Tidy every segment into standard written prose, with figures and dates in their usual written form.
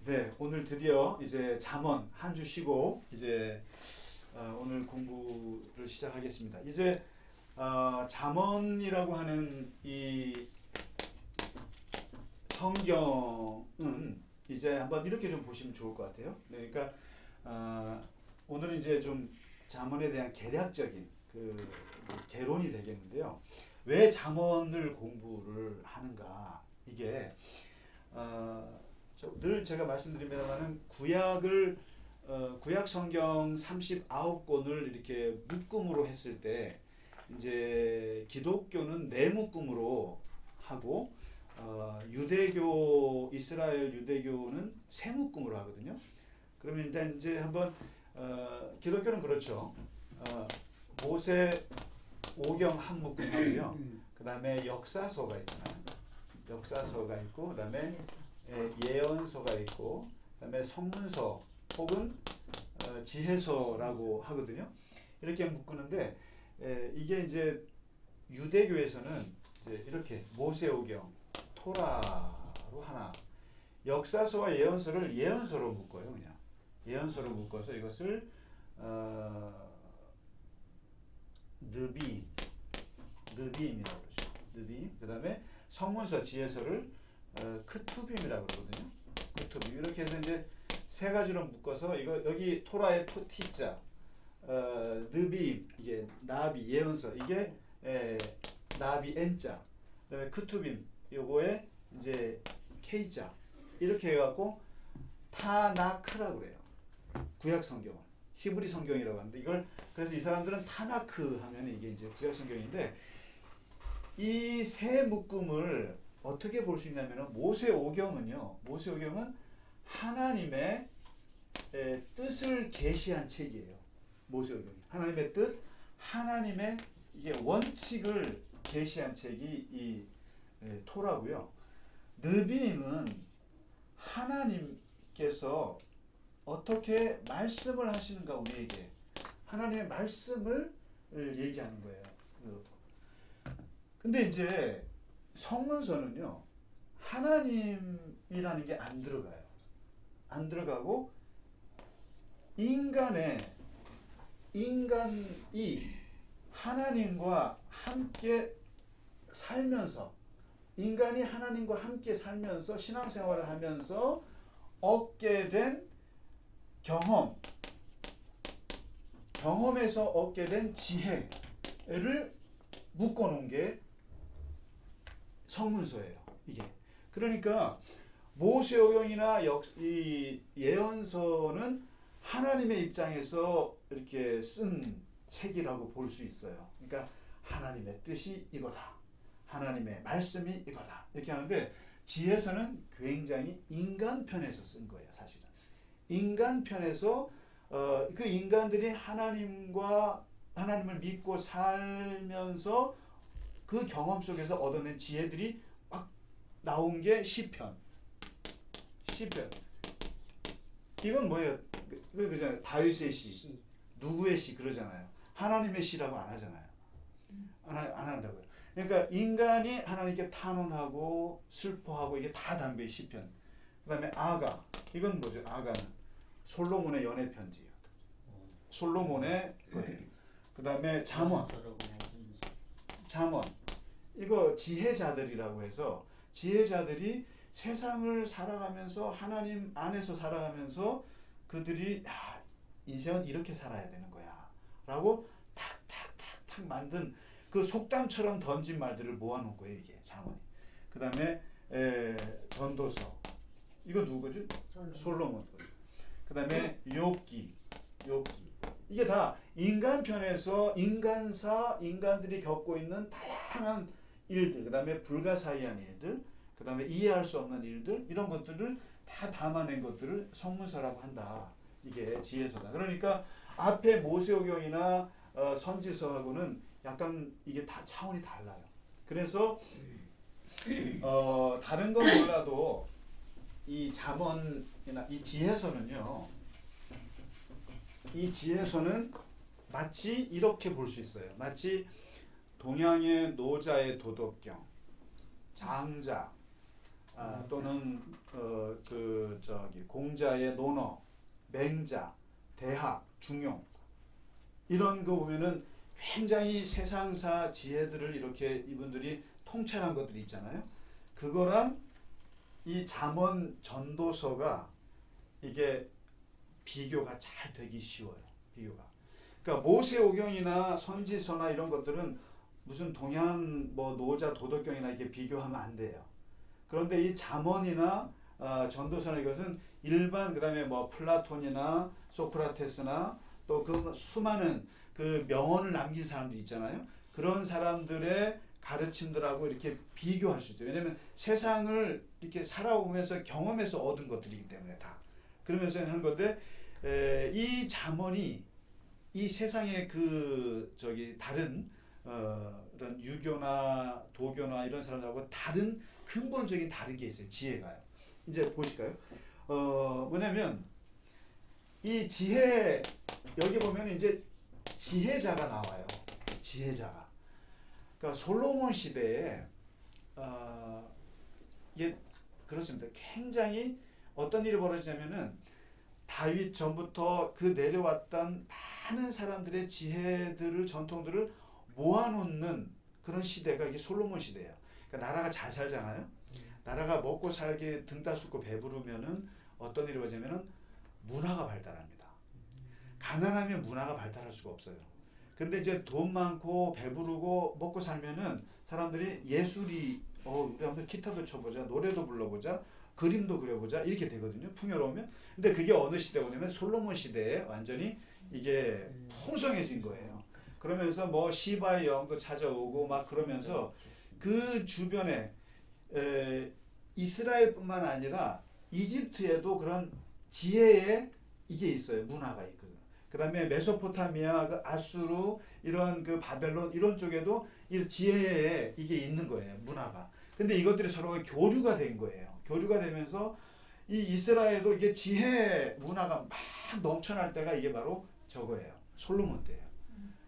네, 오늘 드디어 이제 잠언 한 주 쉬고 이제 오늘 공부를 시작하겠습니다. 이제 잠언이라고 하는 이 성경은 이제 한번 이렇게 좀 보시면 좋을 것 같아요. 네, 그러니까 오늘은 이제 좀 잠언에 대한 개략적인 그 개론이 되겠는데요. 왜 잠언을 공부를 하는가? 이게 늘 제가 말씀드리면은 구약 성경 39권을 이렇게 묶음으로 했을 때 이제 기독교는 네 묶음으로 하고 이스라엘 유대교는 세 묶음으로 하거든요. 그러면 일단 이제 한번 기독교는 그렇죠. 모세 오경 한 묶음 하고요. 그 다음에 역사서가 있잖아요. 역사서가 있고, 그 다음에 예언서가 있고, 그다음에 성문서 혹은 지혜서라고 하거든요. 이렇게 묶는데 이게 이제 유대교에서는 이제 이렇게 모세오경, 토라로 하나, 역사서와 예언서를 예언서로 묶어요. 그냥 예언서로 묶어서 이것을 느비임이라고 그러죠. 느비임. 그다음에 성문서, 지혜서를 크투빔이라고 그러거든요. 크투빔. 이렇게 해서 이제 세 가지로 묶어서 이거 여기 토라의 티자, 느비임 이게 나비 예언서 이게 나비 N자, 그다음에 크투빔 요거에 이제 K자 이렇게 해갖고 타나크라고 그래요. 구약 성경은 히브리 성경이라고 하는데 이걸 그래서 이 사람들은 타나크 하면 이게 이제 구약 성경인데 이 세 묶음을 어떻게 볼 수 있냐면은 모세오경은 하나님의 뜻을 계시한 책이에요. 모세오경이 하나님의 뜻, 하나님의 이게 원칙을 계시한 책이 이 토라고요. 느비임은 하나님께서 어떻게 말씀을 하시는가 우리에게 하나님의 말씀을 얘기하는 거예요. 근데 이제 성문서는요 하나님이라는 게 안 들어가요. 안 들어가고 인간이 하나님과 함께 살면서 인간이 하나님과 함께 살면서 신앙생활을 하면서 얻게 된 경험에서 얻게 된 지혜를 묶어놓은 게 성문서예요. 이게 그러니까 모세오경이나 이 예언서는 하나님의 입장에서 이렇게 쓴 책이라고 볼 수 있어요. 그러니까 하나님의 뜻이 이거다. 하나님의 말씀이 이거다. 이렇게 하는데 지혜서는 굉장히 인간 편에서 쓴 거예요. 사실은 인간 편에서 그 인간들이 하나님을 믿고 살면서 그 경험 속에서 얻어낸 지혜들이 막 나온 게 시편. 이건 뭐예요? 그잖아요. 다윗의 시, 누구의 시 그러잖아요. 하나님의 시라고 안 하잖아요. 안 한다고요. 그러니까 인간이 하나님께 탄원하고 슬퍼하고 이게 다 담배 시편. 그다음에 아가. 이건 뭐죠? 아가는 솔로몬의 연애 편지예요. 솔로몬의 거예요. 그다음에 잠언. 이거 지혜자들이라고 해서 지혜자들이 세상을 살아가면서 하나님 안에서 살아가면서 그들이 인생은 이렇게 살아야 되는 거야 라고 탁탁탁탁 만든 그 속담처럼 던진 말들을 모아놓은 거예요. 이게 잠언이. 그 다음에 전도서 이거 누구죠? 솔로몬. 그 다음에 욥기 이게 다 인간 편에서 인간들이 겪고 있는 다양한 일들, 그 다음에 불가사의한 일들, 그 다음에 이해할 수 없는 일들, 이런 것들을 다 담아낸 것들을 성문서라고 한다. 이게 지혜서다. 그러니까 앞에 모세오경이나 선지서하고는 약간 이게 다 차원이 달라요. 그래서 다른 건 몰라도 이 잠언이나 이 지혜서는 마치 이렇게 볼 수 있어요. 마치 동양의 노자의 도덕경, 장자, 또는 공자의 논어, 맹자, 대학, 중용 이런 거 보면은 굉장히 세상사 지혜들을 이렇게 이분들이 통찰한 것들이 있잖아요. 그거랑 이 잠언 전도서가 이게 비교가 잘 되기 쉬워요. 비교가. 그러니까 모세오경이나 선지서나 이런 것들은 무슨 동양 뭐 노자 도덕경이나 이렇게 비교하면 안 돼요. 그런데 이 잠언이나 전도서나 이것은 일반 그다음에 뭐 플라톤이나 소크라테스나 또 그 수많은 그 명언을 남긴 사람들 있잖아요. 그런 사람들의 가르침들하고 이렇게 비교할 수 있죠. 왜냐하면 세상을 이렇게 살아오면서 경험해서 얻은 것들이기 때문에 다. 그러면서 하는 건데 이 잠언이 이 세상의 다른 이런 유교나 도교나 이런 사람들하고 다른 근본적인 다른 게 있어요. 지혜가요. 이제 보실까요? 뭐냐면 이 지혜 여기 보면 이제 지혜자가 나와요. 지혜자가. 그러니까 솔로몬 시대에 이게 그렇습니다. 굉장히 어떤 일이 벌어지냐면은 다윗 전부터 그 내려왔던 많은 사람들의 지혜들을 전통들을 모아놓는 그런 시대가 이게 솔로몬 시대예요. 그러니까 나라가 잘 살잖아요. 나라가 먹고 살게 등 따숩고 배부르면은 어떤 일이 벌어지냐면은 문화가 발달합니다. 가난하면 문화가 발달할 수가 없어요. 근데 이제 돈 많고 배부르고 먹고 살면은 사람들이 예술이 우리 한번 기타도 쳐보자, 노래도 불러보자, 그림도 그려보자 이렇게 되거든요. 풍요로우면. 근데 그게 어느 시대냐면 솔로몬 시대에 완전히 이게 풍성해진 거예요. 그러면서 뭐 시바의 여왕도 찾아오고 막 그러면서 그 주변에 이스라엘뿐만 아니라 이집트에도 그런 지혜의 이게 있어요. 문화가 있거든요. 그다음에 메소포타미아, 그 아수르 이런 그 바벨론 이런 쪽에도 이 지혜의 이게 있는 거예요. 문화가. 근데 이것들이 서로 교류가 된 거예요. 교류가 되면서 이 이스라엘도 이게 지혜 문화가 막 넘쳐날 때가 이게 바로 저거예요. 솔로몬 때예요.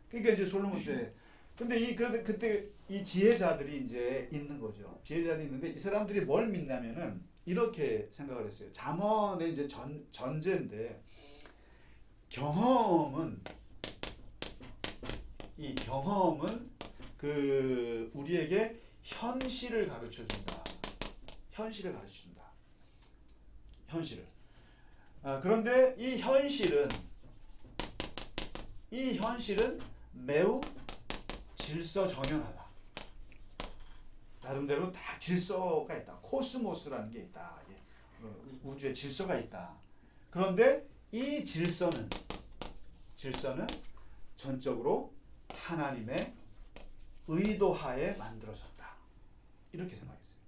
그러니까 이제 솔로몬 때. 근데 그때 이 지혜자들이 이제 있는 거죠. 지혜자들이 있는데 이 사람들이 뭘 믿냐면은 이렇게 생각을 했어요. 잠언의 이제 전제인데 경험은 그 우리에게 현실을 가르쳐 준다. 현실을 가르쳐 준다. 현실을. 그런데 이 현실은 매우 질서정연하다. 나름대로 다 질서가 있다. 코스모스라는 게 있다. 우주에 질서가 있다. 그런데 이 질서는 전적으로 하나님의 의도하에 만들어졌다. 이렇게 생각했어요.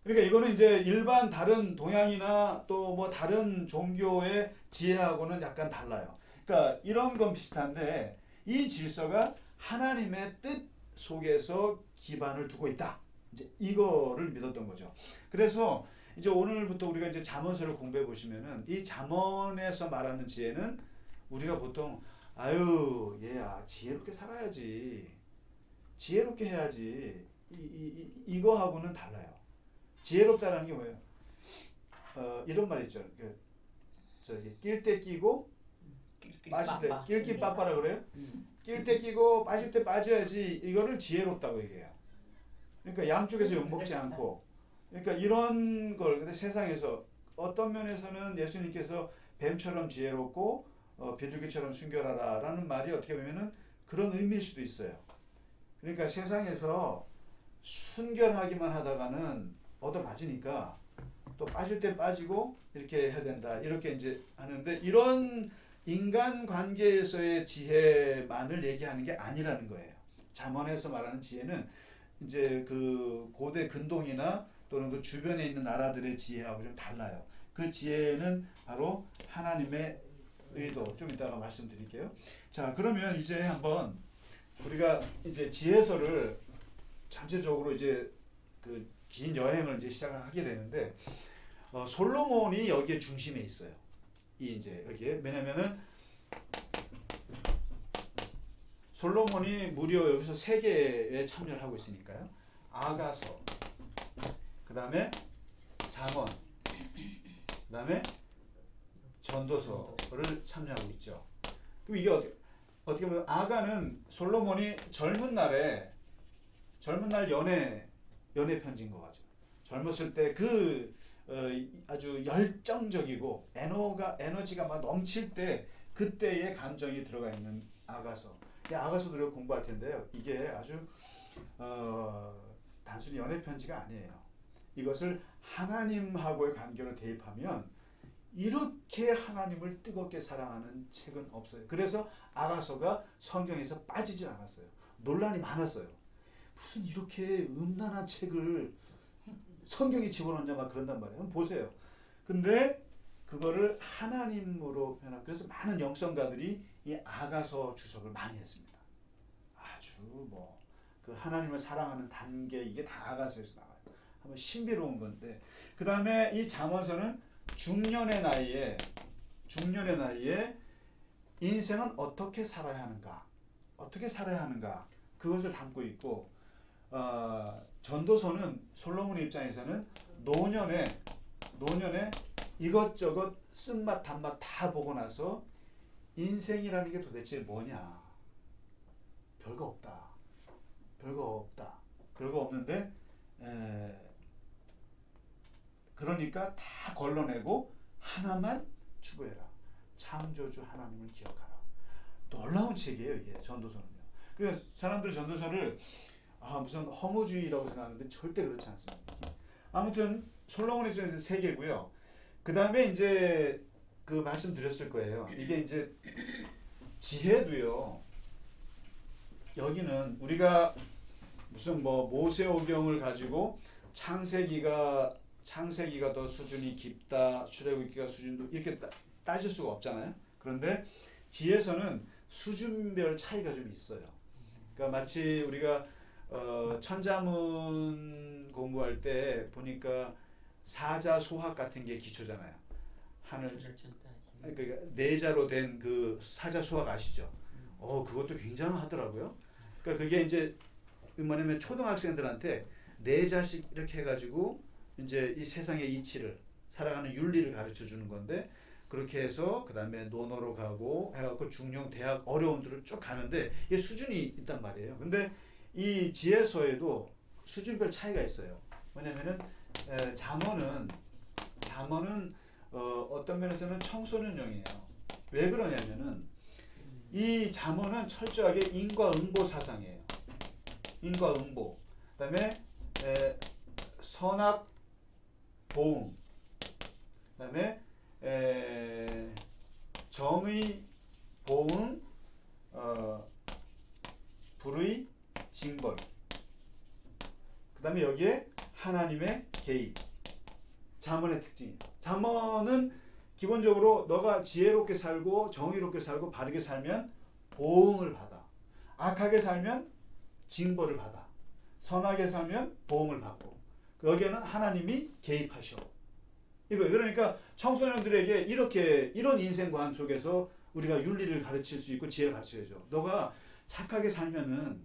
그러니까 이거는 이제 일반 다른 동양이나 또 뭐 다른 종교의 지혜하고는 약간 달라요. 그러니까 이런 건 비슷한데 이 질서가 하나님의 뜻 속에서 기반을 두고 있다. 이제 이거를 믿었던 거죠. 그래서 이제 오늘부터 우리가 이제 잠언서를 공부해 보시면은 이 잠언에서 말하는 지혜는 우리가 보통 얘야 지혜롭게 살아야지, 지혜롭게 해야지 이거하고는 달라요. 지혜롭다라는 게 뭐예요? 이런 말 있죠. 낄 때 끼고 빠질 때 낄끼 빠빠라 그래요? 낄 때 끼고 빠질 때 빠져야지 이거를 지혜롭다고 얘기해요. 그러니까 양쪽에서 욕먹지 않고 그러니까 이런 걸 근데 세상에서 어떤 면에서는 예수님께서 뱀처럼 지혜롭고 비둘기처럼 순결하라라는 말이 어떻게 보면은 그런 의미일 수도 있어요. 그러니까 세상에서 순결하기만 하다가는 얻어맞으니까 또 빠질 때 빠지고 이렇게 해야 된다. 이렇게 이제 하는데 이런 인간 관계에서의 지혜만을 얘기하는 게 아니라는 거예요. 잠언에서 말하는 지혜는 이제 그 고대 근동이나 또는 그 주변에 있는 나라들의 지혜하고 좀 달라요. 그 지혜는 바로 하나님의 의도. 좀 이따가 말씀드릴게요. 자, 그러면 이제 한번 우리가 이제 지혜서를 전체적으로 이제 그 긴 여행을 이제 시작을 하게 되는데 솔로몬이 여기에 중심에 있어요. 이 이제 여기에 왜냐면은 솔로몬이 무려 여기서 3개에 참여를 하고 있으니까요. 아가서, 그 다음에 잠언, 그다음에 전도서를 참여하고 있죠. 그럼 이게 어떻게 보면 아가는 솔로몬이 젊은 날 연애 편지인 거 같죠. 젊었을 때 아주 열정적이고 에너지가 막 넘칠 때 그때의 감정이 들어가 있는 아가서. 이 아가서도 우리가 공부할 텐데요. 이게 아주 단순히 연애 편지가 아니에요. 이것을 하나님하고의 관계로 대입하면 이렇게 하나님을 뜨겁게 사랑하는 책은 없어요. 그래서 아가서가 성경에서 빠지질 않았어요. 논란이 많았어요. 무슨 이렇게 음란한 책을 성경에 집어넣냐 막 그런단 말이에요. 한번 보세요. 근데 그거를 하나님으로 표현하고 그래서 많은 영성가들이 이 아가서 주석을 많이 했습니다. 아주 그 하나님을 사랑하는 단계 이게 다 아가서에서 나와요. 한번 신비로운 건데 그 다음에 이 잠언서는 중년의 나이에 인생은 어떻게 살아야 하는가 그것을 담고 있고 전도서는 솔로몬의 입장에서는 노년에 이것저것 쓴맛 단맛 다 보고 나서 인생이라는 게 도대체 뭐냐 별거 없는데 그러니까 다 걸러내고 하나만 추구해라. 창조주 하나님을 기억하라. 놀라운 책이에요 이게 전도서는요. 그래서 사람들 전도서를 무슨 허무주의라고 생각하는데 절대 그렇지 않습니다. 아무튼 솔로몬의 전에서 3개고요. 그 다음에 이제 그 말씀드렸을 거예요. 이게 이제 지혜도요. 여기는 우리가 무슨 모세오경을 가지고 창세기가 더 수준이 깊다, 출애굽기가 수준도 이렇게 따질 수가 없잖아요. 그런데 지혜서는 수준별 차이가 좀 있어요. 그러니까 마치 우리가 천자문 공부할 때 보니까 사자소학 같은 게 기초잖아요. 그러니까 네자로 된 그 사자소학 아시죠? 그것도 굉장하더라고요. 그러니까 그게 이제 뭐냐면 초등학생들한테 4자씩 이렇게 해가지고 이제 이 세상의 이치를 살아가는 윤리를 가르쳐 주는 건데 그렇게 해서 그 다음에 논어로 가고 해갖고 중용 대학 어려운 데를 쭉 가는데 이게 수준이 있단 말이에요. 근데 이 지혜서에도 수준별 차이가 있어요. 뭐냐면은 잠언은 어떤 면에서는 청소년용이에요. 왜 그러냐면은 이 잠언은 철저하게 인과응보 사상이에요. 인과응보. 그다음에 선악 보응. 그다음에 정의 보응, 불의 징벌. 그다음에 여기에 하나님의 개입. 잠언의 특징이에요. 잠언은 기본적으로 너가 지혜롭게 살고 정의롭게 살고 바르게 살면 보응을 받아. 악하게 살면 징벌을 받아. 선하게 살면 보응을 받고. 여기에는 하나님이 개입하셔. 그러니까 청소년들에게 이런 인생관 속에서 우리가 윤리를 가르칠 수 있고 지혜를 가르쳐야죠. 너가 착하게 살면은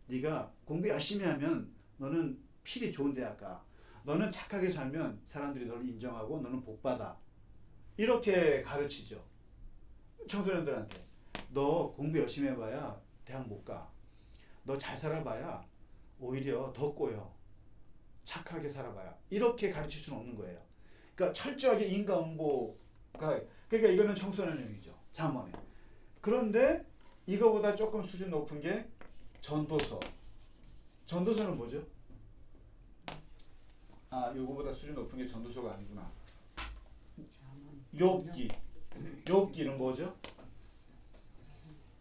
네가 공부 열심히 하면 너는 필히 좋은 대학 가. 너는 착하게 살면 사람들이 너를 인정하고 너는 복받아. 이렇게 가르치죠. 청소년들한테. 너 공부 열심히 해봐야 대학 못 가. 너 잘 살아봐야 오히려 더 꼬여. 착하게 살아봐야. 이렇게 가르칠 수는 없는 거예요. 그러니까 철저하게 인과응보가 그러니까 이거는 청소년용이죠. 잠언에. 그런데 이거보다 조금 수준 높은 게 전도서. 전도서는 뭐죠? 요거보다 수준 높은 게 전도서가 아니구나. 욥기는 뭐죠?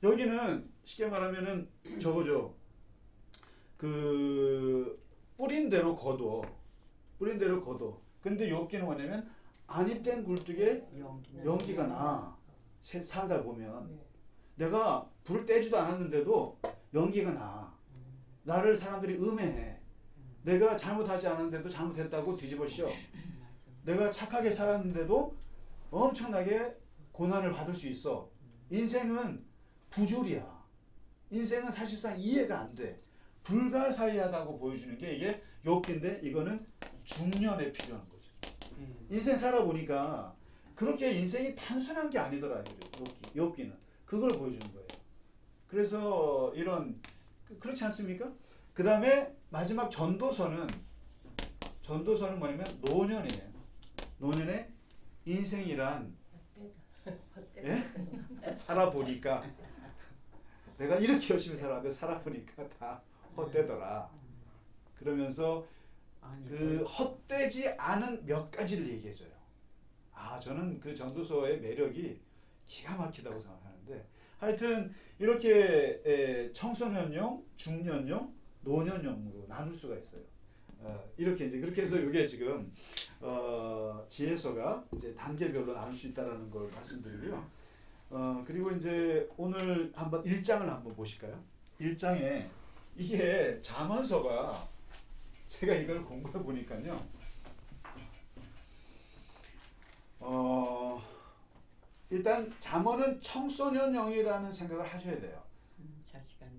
여기는 쉽게 말하면은 저거죠. 그 뿌린 대로 거둬. 근데 욥기는 뭐냐면 아니땐 굴뚝에 연기가 나. 살다 보면 내가 불을 떼지도 않았는데도 연기가 나. 나를 사람들이 음해해. 내가 잘못하지 않았는데도 잘못했다고 뒤집어 씌워. 내가 착하게 살았는데도 엄청나게 고난을 받을 수 있어. 인생은 부조리야. 인생은 사실상 이해가 안 돼. 불가사의하다고 보여주는 게 이게 욥기인데 이거는 중년에 필요한 거죠. 인생 살아보니까 그렇게 인생이 단순한 게 아니더라. 욥기는 그걸 보여주는 거예요. 그래서 이런 그렇지 않습니까? 그 다음에 마지막 전도서는 뭐냐면 노년이에요. 노년의 인생이란 예? 살아보니까 내가 이렇게 열심히 살았는데 살아보니까 다 헛되더라. 그러면서 그 헛되지 않은 몇 가지를 얘기해줘요. 저는 그 전도서의 매력이 기가 막히다고 생각하는데, 하여튼 이렇게 청소년용, 중년용, 노년용으로 나눌 수가 있어요. 이렇게 이제 그렇게 해서 이게 지금 지혜서가 이제 단계별로 나눌 수 있다라는 걸 말씀드리고요. 그리고 이제 오늘 한번 1장을 한번 보실까요? 1장에 이게 잠언서가 제가 이걸 공부해 보니까요. 일단 잠언은 청소년용이라는 생각을 하셔야 돼요.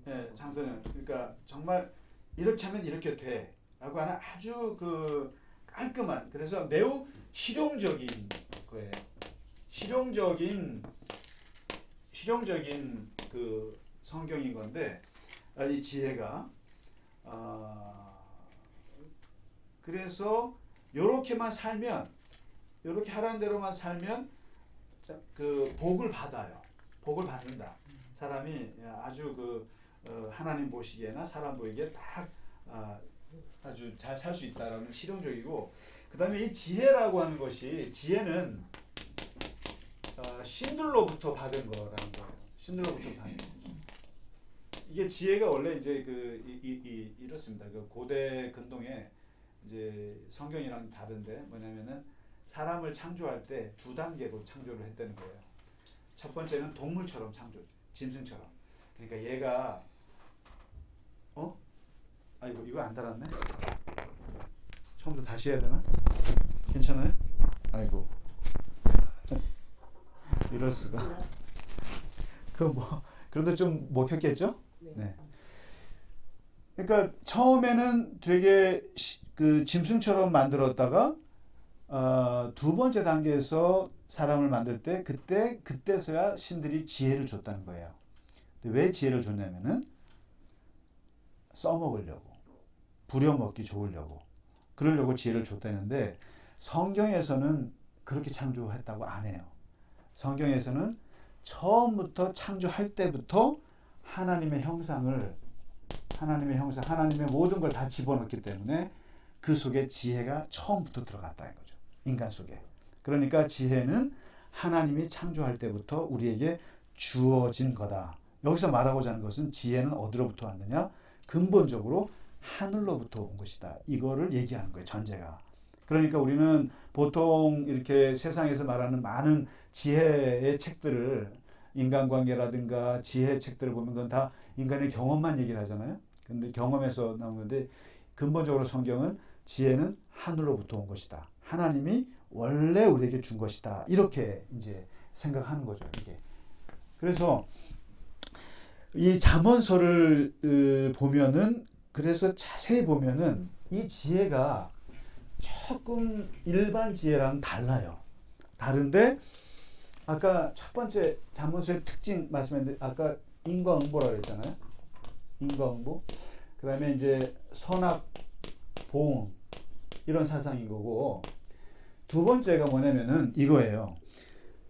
네, 청소년. 그러니까 정말 이렇게 하면 이렇게 돼라고 하는 아주 그 깔끔한, 그래서 매우 실용적인 거예요. 실용적인 그 성경인 건데, 이 지혜가 그래서 요렇게만 살면, 요렇게 하라는 대로만 살면 그 복을 받아요. 복을 받는다. 사람이 아주 그 하나님 보시기에나 사람 보기에 딱 아주 잘 살 수 있다라는 실용적이고, 그 다음에 이 지혜라고 하는 것이, 지혜는 신들로부터 받은 거라는 거예요. 신들로부터 받은 거. 이게 지혜가 원래 이제 이렇습니다. 그 고대 근동에 이제 성경이랑 다른데 뭐냐면은 사람을 창조할 때 2단계로 창조를 했다는 거예요. 첫 번째는 동물처럼 창조, 짐승처럼. 그러니까 얘가 아이고 이거 안 달았네. 처음부터 다시 해야 되나? 괜찮아요? 아이고 이럴 수가. 그래도 좀 먹혔겠죠? 네. 그러니까 처음에는 되게 그 짐승처럼 만들었다가 두 번째 단계에서 사람을 만들 때 그때서야 신들이 지혜를 줬다는 거예요. 근데 왜 지혜를 줬냐면은 써먹으려고, 부려먹기 좋으려고, 그러려고 지혜를 줬다는데, 성경에서는 그렇게 창조했다고 안 해요. 성경에서는 처음부터 창조할 때부터 하나님의 형상을, 하나님의 모든 걸 다 집어넣기 때문에 그 속에 지혜가 처음부터 들어갔다는 거죠. 인간 속에. 그러니까 지혜는 하나님이 창조할 때부터 우리에게 주어진 거다. 여기서 말하고자 하는 것은 지혜는 어디로부터 왔느냐? 근본적으로 하늘로부터 온 것이다. 이거를 얘기하는 거예요. 전제가. 그러니까 우리는 보통 이렇게 세상에서 말하는 많은 지혜의 책들을, 인간관계라든가 지혜 책들을 보면 그건 다 인간의 경험만 얘기를 하잖아요. 근데 경험에서 나온 건데, 근본적으로 성경은 지혜는 하늘로부터 온 것이다. 하나님이 원래 우리에게 준 것이다. 이렇게 이제 생각하는 거죠, 이게. 그래서 이 잠언서를 보면은, 그래서 자세히 보면은 이 지혜가 조금 일반 지혜랑 달라요. 다른데 아까 첫 번째 잠언서의 특징 말씀했는데, 아까 인과응보라고 했잖아요. 인과응보. 그 다음에 이제 선악 보응, 이런 사상인 거고, 두 번째가 뭐냐면은 이거예요.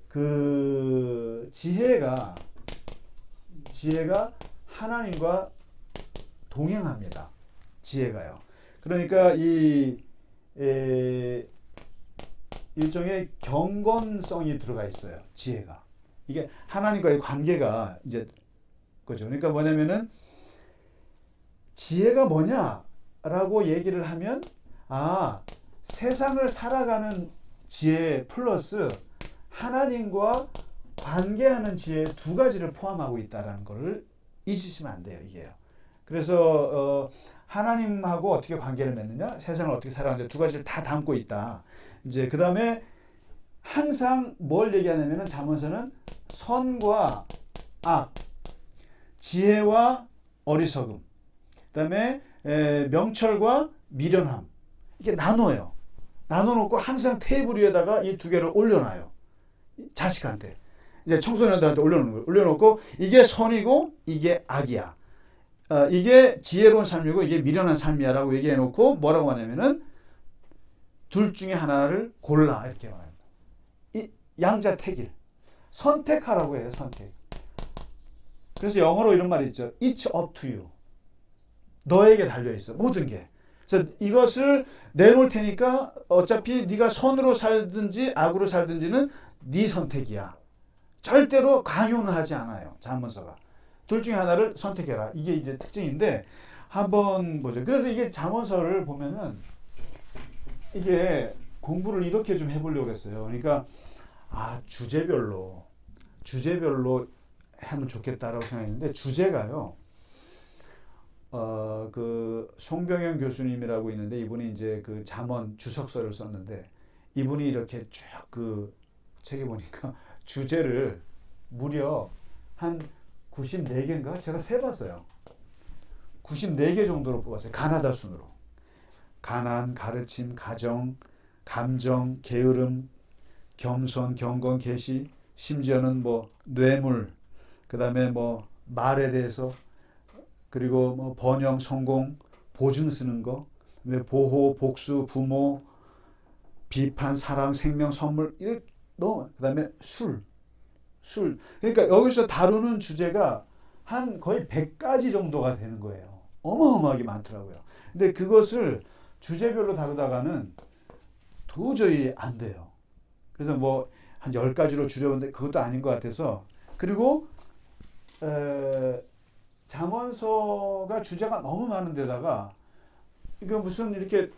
그 지혜가 하나님과 동행합니다. 지혜가요. 그러니까 일종의 경건성이 들어가 있어요. 지혜가. 이게 하나님과의 관계가 이제 거죠. 그러니까 뭐냐면은 지혜가 뭐냐라고 얘기를 하면, 세상을 살아가는 지혜 플러스 하나님과 관계하는 지혜 두 가지를 포함하고 있다라는 것을 잊으시면 안 돼요. 이게요. 그래서 하나님하고 어떻게 관계를 맺느냐, 세상을 어떻게 살아가는지 두 가지를 다 담고 있다. 이제 그 다음에 항상 뭘 얘기하냐면은 잠언서는 선과 악, 지혜와 어리석음, 그 다음에 명철과 미련함, 이게 나눠요. 나눠놓고 항상 테이블 위에다가 이 두 개를 올려놔요. 자식한테. 이제 청소년들한테 올려놓는 거예요. 올려놓고 이게 선이고 이게 악이야. 이게 지혜로운 삶이고 이게 미련한 삶이야 라고 얘기해놓고 뭐라고 하냐면은 둘 중에 하나를 골라 이렇게 말합니다. 이 양자택일. 선택하라고 해요. 선택. 그래서 영어로 이런 말이 있죠. It's up to you. 너에게 달려있어. 모든 게. 그래서 이것을 내놓을 테니까 어차피 네가 선으로 살든지 악으로 살든지는 네 선택이야. 절대로 강요는 하지 않아요. 잠언서가. 둘 중에 하나를 선택해라. 이게 이제 특징인데 한번 보죠. 그래서 이게 잠언서를 보면은 이게 공부를 이렇게 좀 해보려고 했어요. 그러니까 주제별로 하면 좋겠다라고 생각했는데 주제가요. 그 송병현 교수님이라고 있는데 이분이 이제 그 잠언 주석서를 썼는데 이분이 이렇게 쭉 그 책에 보니까 주제를 무려 한 94개인가? 제가 세봤어요. 94개 정도로 뽑았어요. 가나다 순으로. 가난, 가르침, 가정, 감정, 게으름, 겸손, 경건, 계시, 심지어는 뭐 뇌물, 그 다음에 뭐 말에 대해서, 그리고 뭐 번영, 성공, 보증 쓰는 거, 보호, 복수, 부모, 비판, 사랑, 생명, 선물, 이렇게 너무, 그 다음에 술. 그러니까 여기서 다루는 주제가 한 거의 100가지 정도가 되는 거예요. 어마어마하게 많더라고요. 근데 그것을 주제별로 다루다가는 도저히 안 돼요. 그래서 뭐 한 10가지로 줄여봤는데 그것도 아닌 것 같아서. 그리고 잠언서가 주제가 너무 많은 데다가 이거 무슨 이렇게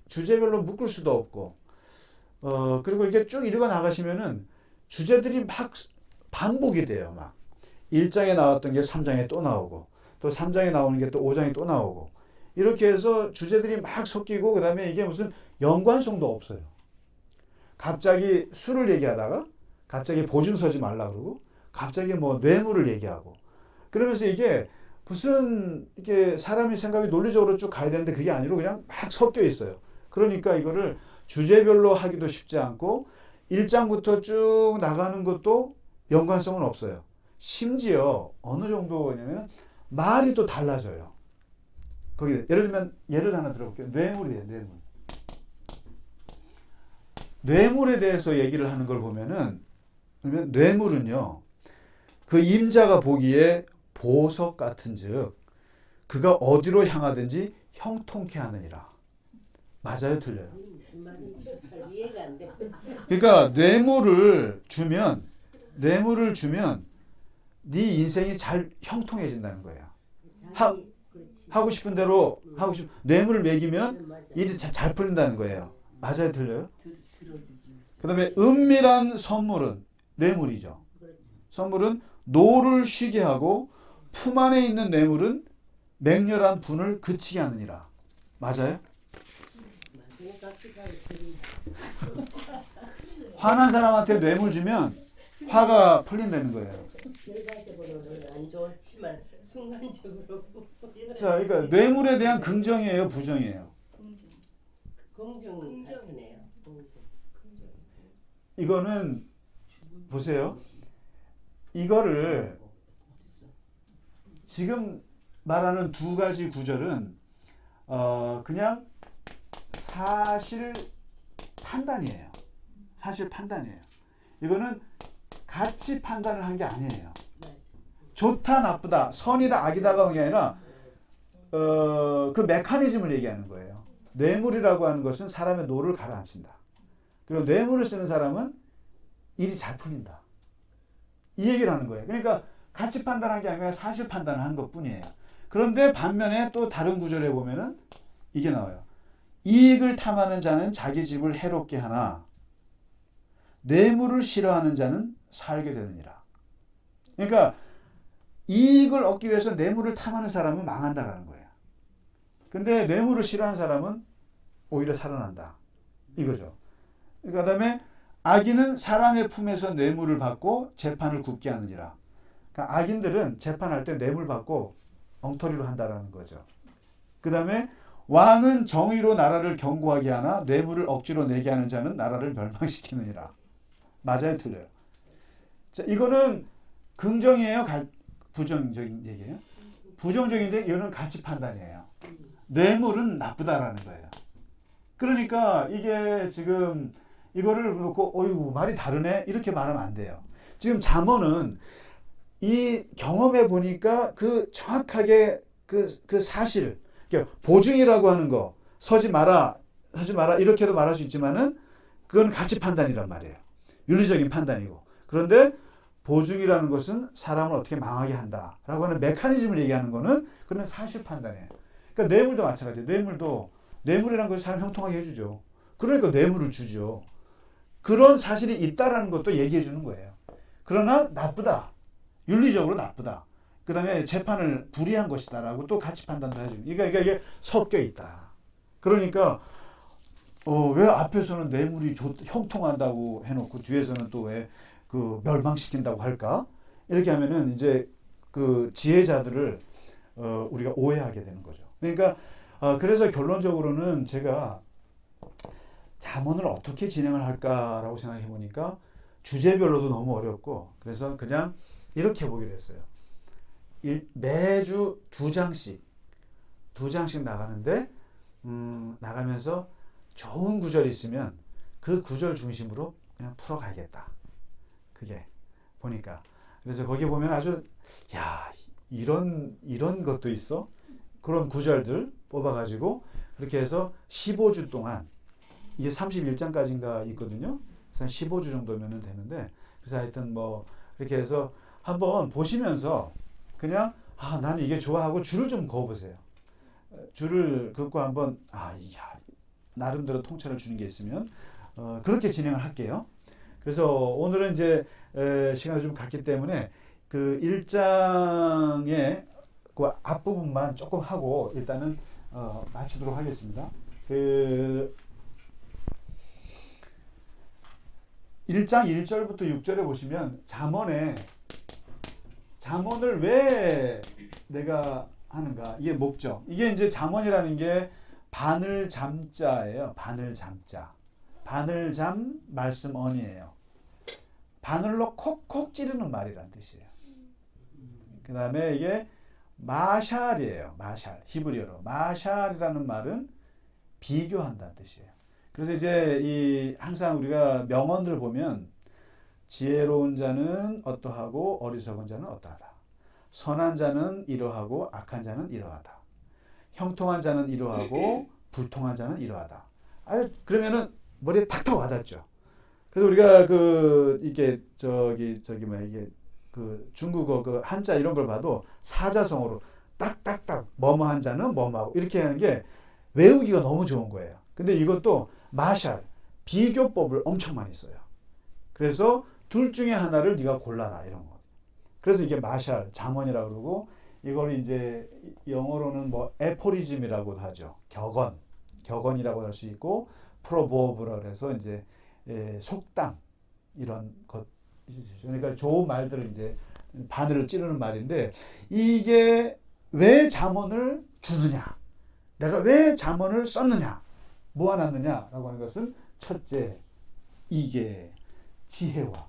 주제별로 묶을 수도 없고 그리고 이렇게 쭉 읽어 나가시면은 주제들이 막 반복이 돼요. 막 1장에 나왔던 게 3장에 또 나오고 또 3장에 나오는 게 또 5장에 또 나오고 이렇게 해서 주제들이 막 섞이고 그 다음에 이게 무슨 연관성도 없어요. 갑자기 술을 얘기하다가 갑자기 보증 서지 말라 그러고 갑자기 뭐 뇌물을 얘기하고 그러면서 이게 무슨 이게 사람이 생각이 논리적으로 쭉 가야 되는데 그게 아니고 그냥 막 섞여 있어요. 그러니까 이거를 주제별로 하기도 쉽지 않고 1장부터 쭉 나가는 것도 연관성은 없어요. 심지어 어느 정도냐면 말이 또 달라져요. 거기 예를 들면 예를 하나 들어볼게요. 뇌물이에요. 뇌물에 대해서 얘기를 하는 걸 보면은 그러면 뇌물은요. 그 임자가 보기에 보석 같은즉 그가 어디로 향하든지 형통케 하느니라. 맞아요, 틀려요? 이해가 안 돼. 그러니까 뇌물을 주면 네 인생이 잘 형통해진다는 거예요. 하고 싶은 대로 하고 싶. 뇌물을 매기면 일이 잘 풀린다는 거예요. 맞아요, 틀려요? 그다음에 은밀한 선물은 뇌물이죠. 선물은 노를 쉬게 하고 품 안에 있는 뇌물은 맹렬한 분을 그치게 하느니라. 맞아요? 화난 사람한테 뇌물 주면 화가 풀린다는 거예요. 결과적으로는 안 좋지만 순간적으로. 자, 그러니까 뇌물에 대한 긍정이에요, 부정이에요? 긍정 같으네요. 이거는 보세요. 이거를 지금 말하는 두 가지 구절은 그냥 사실 판단이에요. 사실 판단이에요. 이거는 가치 판단을 한 게 아니에요. 좋다 나쁘다 선이다 악이다가 게 아니라 그 메커니즘을 얘기하는 거예요. 뇌물이라고 하는 것은 사람의 노를 가라앉힌다. 그리고 뇌물을 쓰는 사람은 일이 잘 풀린다. 이 얘기를 하는 거예요. 그러니까 가치 판단한 게 아니라 사실 판단을 한 것뿐이에요. 그런데 반면에 또 다른 구절에 보면은 이게 나와요. 이익을 탐하는 자는 자기 집을 해롭게 하나 뇌물을 싫어하는 자는 살게 되느니라. 그러니까 이익을 얻기 위해서 뇌물을 탐하는 사람은 망한다라는 거예요. 근데 뇌물을 싫어하는 사람은 오히려 살아난다. 이거죠. 그다음에 악인은 사람의 품에서 뇌물을 받고 재판을 굽게 하느니라. 그러니까 악인들은 재판할 때 뇌물 받고 엉터리로 한다라는 거죠. 그 다음에 왕은 정의로 나라를 견고하게 하나 뇌물을 억지로 내게 하는 자는 나라를 멸망시키느니라. 맞아요, 틀려요? 자, 이거는 긍정이에요, 부정적인 얘기예요? 부정적인데 이거는 가치 판단이에요. 뇌물은 나쁘다라는 거예요. 그러니까 이게 지금 이거를 놓고 어이구 말이 다르네 이렇게 말하면 안 돼요. 지금 잠언은 이 경험해 보니까 그 정확하게 그 사실, 보증이라고 하는 거 서지 마라 이렇게도 말할 수 있지만은 그건 가치 판단이란 말이에요. 윤리적인 판단이고. 그런데 보증이라는 것은 사람을 어떻게 망하게 한다라고 하는 메커니즘을 얘기하는 거는 그런 사실 판단이에요. 그러니까 뇌물도 마찬가지예요. 뇌물이라는 것을 사람 형통하게 해주죠. 그러니까 뇌물을 주죠. 그런 사실이 있다라는 것도 얘기해 주는 거예요. 그러나 나쁘다. 윤리적으로 나쁘다. 그 다음에 재판을 불이한 것이다라고 또 가치 판단도 해주고. 그러니까 이게 섞여 있다. 그러니까 왜 앞에서는 뇌물이 형통한다고 해놓고 뒤에서는 또 왜 그 멸망시킨다고 할까? 이렇게 하면은 이제 그 지혜자들을 우리가 오해하게 되는 거죠. 그러니까 그래서 결론적으로는 제가 잠언을 어떻게 진행을 할까라고 생각해 보니까 주제별로도 너무 어렵고 그래서 그냥 이렇게 보기로 했어요. 매주 두 장씩 나가는데 나가면서 좋은 구절이 있으면 그 구절 중심으로 그냥 풀어가야겠다. 그게 보니까 그래서 거기 보면 아주 이런 것도 있어. 그런 구절들 뽑아가지고 그렇게 해서 15주 동안 이게 31장까지인가 있거든요. 그래서 한 15주 정도면 되는데 그래서 하여튼 뭐 이렇게 해서 한번 보시면서 그냥 나는 이게 좋아하고 줄을 좀 그어보세요. 줄을 긋고 한번 나름대로 통찰을 주는 게 있으면 그렇게 진행을 할게요. 그래서 오늘은 이제 시간을 좀 갖기 때문에 그 1장의 그 앞부분만 조금 하고 일단은 마치도록 하겠습니다. 그 1장 1절부터 6절에 보시면 잠언을 왜 내가 하는가? 이게 목적. 이게 이제 잠언이라는 게 바늘 잠자예요. 바늘 잠 말씀 언이에요. 바늘로 콕콕 찌르는 말이란 뜻이에요. 그 다음에 이게 마샬이에요. 히브리어로. 마샬이라는 말은 비교한다는 뜻이에요. 그래서 이제 항상 우리가 명언들 보면 지혜로운 자는 어떠하고 어리석은 자는 어떠하다. 선한 자는 이러하고 악한 자는 이러하다. 형통한 자는 이러하고 불통한 자는 이러하다. 그러면은 머리에 탁탁 와닿죠. 그래서 우리가 이게 이게 그 중국어 그 한자 이런 걸 봐도 사자성어로 딱딱딱 뭐뭐한 자는 뭐뭐하고 이렇게 하는 게 외우기가 너무 좋은 거예요. 근데 이것도 마샬 비교법을 엄청 많이 써요. 그래서 둘 중에 하나를 네가 골라라 이런 거. 그래서 이게 마샬 잠언이라고 그러고 이걸 이제 영어로는 뭐 에포리즘이라고도 하죠. 격언이라고 할 수 있고 프로버브라 해서 이제 속담 이런 것. 그러니까 좋은 말들을 이제 바늘을 찌르는 말인데 이게 왜 잠언을 주느냐? 내가 왜 잠언을 썼느냐? 모아놨느냐라고 하는 것은 첫째 이게 지혜와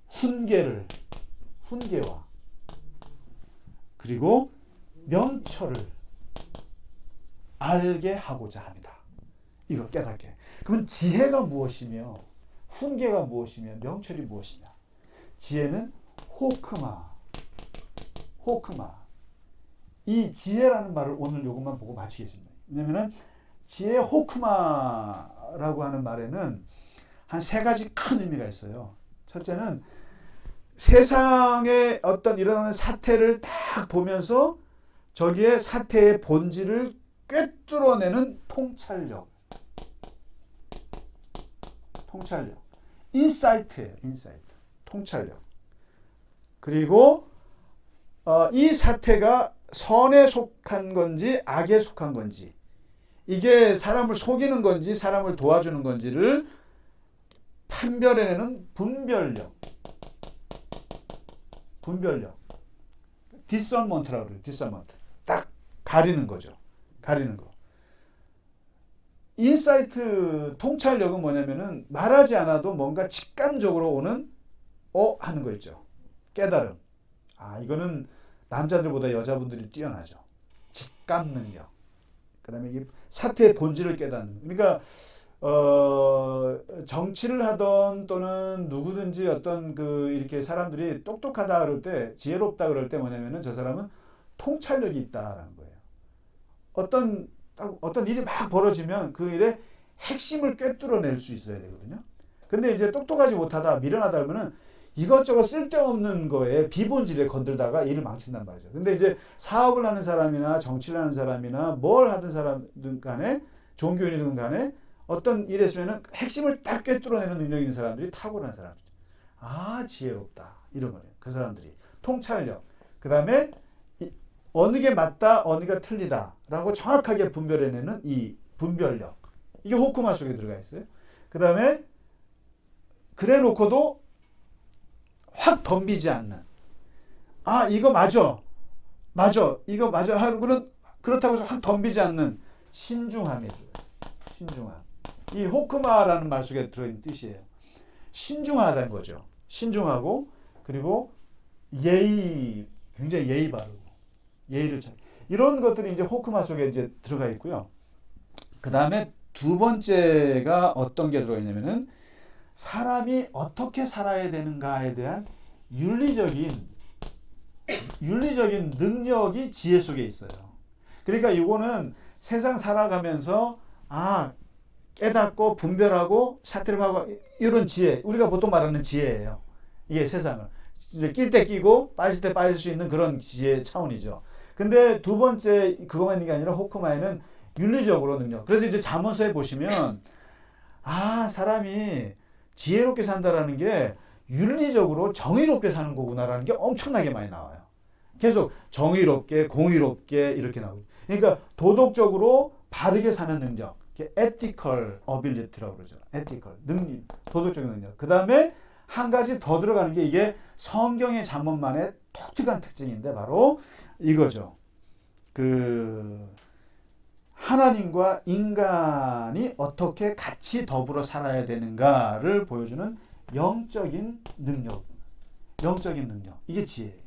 훈계와 그리고 명철을 알게 하고자 합니다. 이걸 깨닫게. 그러면 지혜가 무엇이며 훈계가 무엇이며 명철이 무엇이냐? 지혜는 호크마. 이 지혜라는 말을 오늘 요것만 보고 마치겠습니다. 왜냐면은 지혜 호크마라고 하는 말에는 한 세 가지 큰 의미가 있어요. 첫째는 세상에 어떤 일어나는 사태를 딱 보면서 저기에 사태의 본질을 꿰뚫어내는 통찰력. 인사이트예요. 통찰력. 그리고 이 사태가 선에 속한 건지 악에 속한 건지 이게 사람을 속이는 건지 사람을 도와주는 건지를 분별해내는 분별력. 디서먼트라고 그래요. 디서먼트. 딱 가리는 거죠. 가리는 거. 인사이트 통찰력은 뭐냐면은 말하지 않아도 뭔가 직감적으로 오는 하는 거 있죠. 깨달음. 이거는 남자들보다 여자분들이 뛰어나죠. 직감 능력. 그다음에 이 사태의 본질을 깨닫는. 그러니까 정치를 하던 또는 누구든지 어떤 이렇게 사람들이 똑똑하다 그럴 때, 지혜롭다 그럴 때 뭐냐면은 저 사람은 통찰력이 있다라는 거예요. 어떤 일이 막 벌어지면 그 일의 핵심을 꿰뚫어낼 수 있어야 되거든요. 근데 이제 똑똑하지 못하다, 미련하다 그러면은 이것저것 쓸데없는 거에 비본질에 건들다가 일을 망친단 말이죠. 근데 이제 사업을 하는 사람이나 정치를 하는 사람이나 뭘 하든 사람든 간에, 종교인이든 간에 어떤 일에 있으면은 핵심을 딱 꿰뚫어내는 능력이 있는 사람들이 탁월한 사람이죠. 지혜롭다. 이런 거예요. 그 사람들이. 통찰력. 그 다음에 어느 게 맞다, 어느 게 틀리다 라고 정확하게 분별해내는 이 분별력. 이게 호크마 속에 들어가 있어요. 그 다음에 그래 놓고도 확 덤비지 않는. 이거 맞아. 이거 맞아. 하고는 그렇다고 해서 확 덤비지 않는 신중함이 들어요. 신중함. 이 호크마라는 말 속에 들어있는 뜻이에요. 신중하다는 거죠. 신중하고, 그리고 굉장히 예의 바르고, 예의를 잘. 이런 것들이 이제 호크마 속에 이제 들어가 있고요. 그 다음에 두 번째가 어떤 게 들어가 있냐면은 사람이 어떻게 살아야 되는가에 대한 윤리적인 능력이 지혜 속에 있어요. 그러니까 이거는 세상 살아가면서 깨닫고 분별하고 사태를 하고 이런 지혜, 우리가 보통 말하는 지혜예요. 이게 세상을 낄 때 끼고 빠질 때 빠질 수 있는 그런 지혜 차원이죠. 근데 두 번째 그거만 있는 게 아니라 호크마에는 윤리적으로 능력. 그래서 이제 잠언서에 보시면 사람이 지혜롭게 산다라는 게 윤리적으로 정의롭게 사는 거구나라는 게 엄청나게 많이 나와요. 계속 정의롭게, 공의롭게 이렇게 나오고. 그러니까 도덕적으로 바르게 사는 능력. ethical ability라고 그러죠. ethical 능력, 도덕적인 능력. 그 다음에 한 가지 더 들어가는 게 이게 성경의 잠언만의 독특한 특징인데 바로 이거죠. 하나님과 인간이 어떻게 같이 더불어 살아야 되는가를 보여주는 영적인 능력. 이게 지혜예요.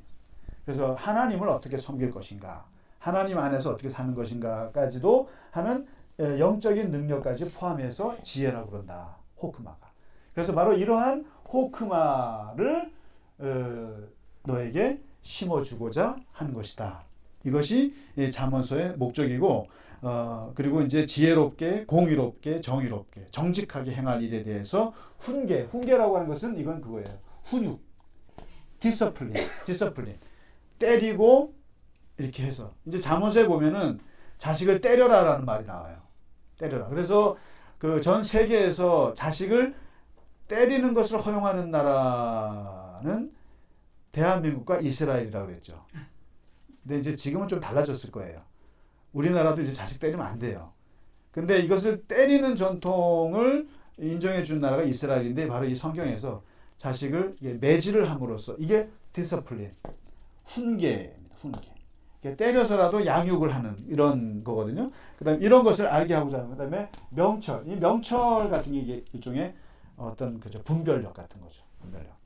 그래서 하나님을 어떻게 섬길 것인가, 하나님 안에서 어떻게 사는 것인가까지도 하는 영적인 능력까지 포함해서 지혜라고 그런다. 호크마가. 그래서 바로 이러한 호크마를 너에게 심어주고자 하는 것이다. 이것이 잠언서의 목적이고, 그리고 이제 지혜롭게, 공의롭게, 정의롭게, 정직하게 행할 일에 대해서 훈계라고 하는 것은 이건 그거예요. 훈육, 디서플린. 때리고 이렇게 해서 이제 잠언서에 보면은 자식을 때려라라는 말이 나와요. 때려라. 그래서 전 세계에서 자식을 때리는 것을 허용하는 나라는 대한민국과 이스라엘이라고 그랬죠. 근데 이제 지금은 좀 달라졌을 거예요. 우리나라도 이제 자식 때리면 안 돼요. 근데 이것을 때리는 전통을 인정해 준 나라가 이스라엘인데 바로 이 성경에서 자식을 매질을 함으로써 이게 디서플린, 훈계입니다. 때려서라도 양육을 하는 이런 거거든요. 그다음에 이런 것을 알게 하고자 하는 그다음에 명철. 이 명철 같은 게 이게 일종의 어떤 분별력 같은 거죠. 분별력.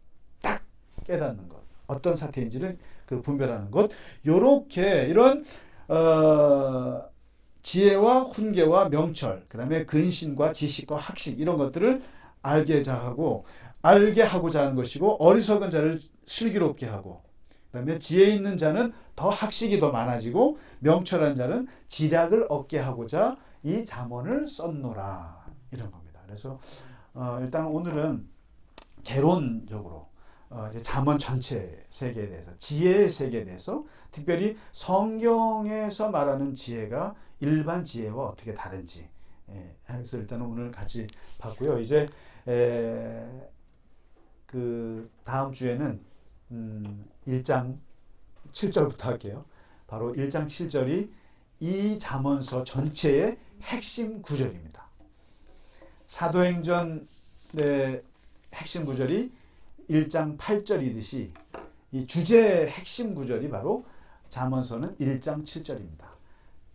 딱 깨닫는 것. 어떤 사태인지를 분별하는 것. 요렇게 이런 지혜와 훈계와 명철, 그다음에 근신과 지식과 학식 이런 것들을 알게 하고자 하는 것이고, 어리석은 자를 슬기롭게 하고, 그다음에 지혜 있는 자는 더 학식이 더 많아지고, 명철한 자는 지략을 얻게 하고자 이 잠언을 썼노라, 이런 겁니다. 그래서 일단 오늘은 개론적으로 이제 잠언 전체 세계에 대해서, 지혜의 세계에 대해서, 특별히 성경에서 말하는 지혜가 일반 지혜와 어떻게 다른지, 그래서 일단 오늘 같이 봤고요. 이제 다음 주에는 1장 7절부터 할게요. 바로 1장 7절이 이 잠언서 전체의 핵심 구절입니다. 사도행전의 핵심 구절이 1장 8절이듯이 이 주제의 핵심 구절이 바로 잠언서는 1장 7절입니다.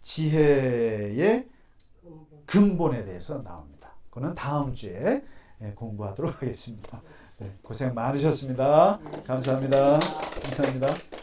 지혜의 근본. 근본에 대해서 나옵니다. 그거는 다음 주에 공부하도록 하겠습니다. 네, 고생 많으셨습니다. 감사합니다. 감사합니다.